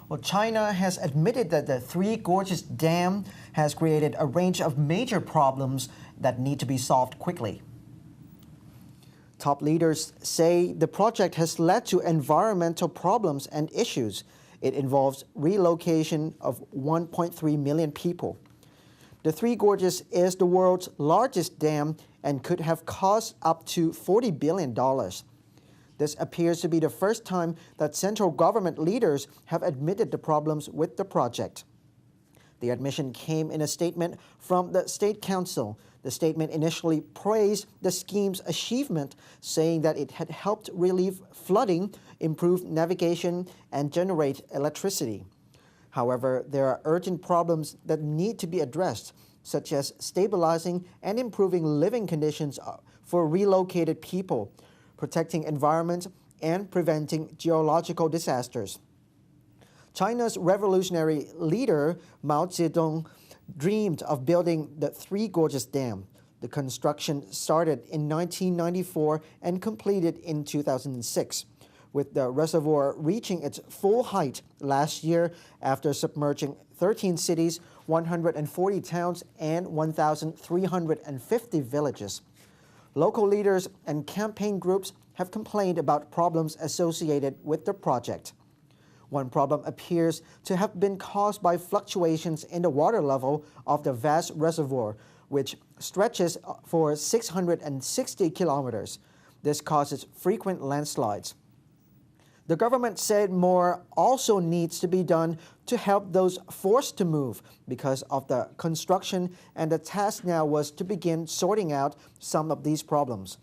Well, China has admitted that the Three Gorges Dam has created a range of major problems that need to be solved quickly. Top leaders say the project has led to environmental problems and issues. It involves relocation of 1.3 million people. The Three Gorges is the world's largest dam and could have cost up to $40 billion. This appears to be the first time that central government leaders have admitted the problems with the project. The admission came in a statement from the State Council. The statement initially praised the scheme's achievement, saying that it had helped relieve flooding, improve navigation, and generate electricity. However, there are urgent problems that need to be addressed, such as stabilizing and improving living conditions for relocated people, protecting environment, and preventing geological disasters. China's revolutionary leader Mao Zedong dreamed of building the Three Gorges Dam. The construction started in 1994 and completed in 2006, with the reservoir reaching its full height last year after submerging 13 cities, 140 towns, and 1,350 villages. Local leaders and campaign groups have complained about problems associated with the project. One problem appears to have been caused by fluctuations in the water level of the vast reservoir, which stretches for 660 kilometers. This causes frequent landslides. The government said more also needs to be done to help those forced to move because of the construction, and the task now was to begin sorting out some of these problems.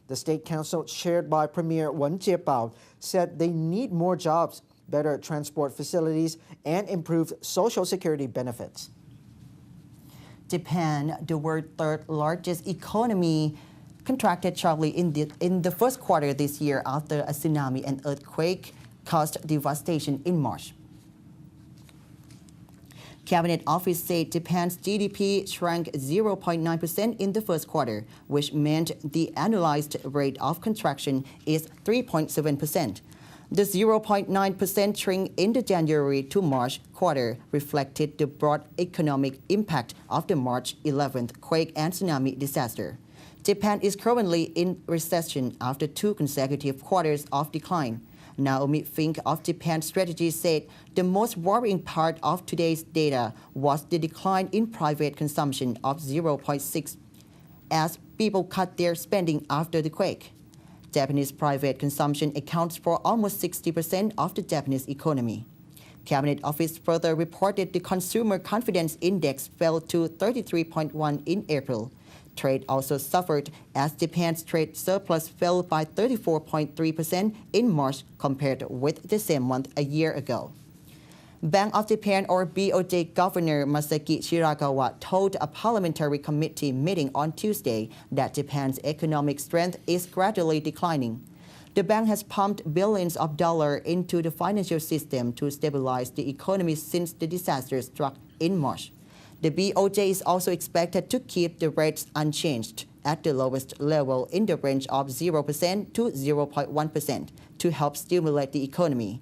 The State Council, chaired by Premier Wen Jiabao, said they need more jobs, better transport facilities, and improved social security benefits. Japan, the world's third largest economy, contracted sharply in the first quarter this year after a tsunami and earthquake caused devastation in March. Cabinet Office said Japan's GDP shrank 0.9% in the first quarter, which meant the annualized rate of contraction is 3.7%. The 0.9% shrink in the January to March quarter reflected the broad economic impact of the March 11th quake and tsunami disaster. Japan is currently in recession after 2 consecutive quarters of decline. Naomi Fink of Japan Strategy said the most worrying part of today's data was the decline in private consumption of 0.6% as people cut their spending after the quake. Japanese private consumption accounts for almost 60% of the Japanese economy. Cabinet Office further reported the Consumer Confidence Index fell to 33.1 in April. Trade also suffered as Japan's trade surplus fell by 34.3% in March compared with the same month a year ago. Bank of Japan or BOJ Governor Masaki Shirakawa told a parliamentary committee meeting on Tuesday that Japan's economic strength is gradually declining. The bank has pumped billions of dollars into the financial system to stabilize the economy since the disaster struck in March. The BOJ is also expected to keep the rates unchanged at the lowest level in the range of 0% to 0.1% to help stimulate the economy.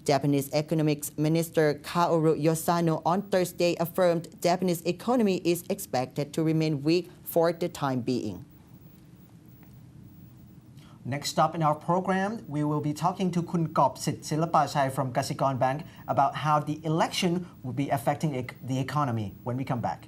Japanese Economics Minister Kaoru Yosano on Thursday affirmed Japanese economy is expected to remain weak for the time being. Next up in our program, we will be talking to Kun Gopsit Silapachai from Kasikorn Bank about how the election will be affecting the economy when we come back.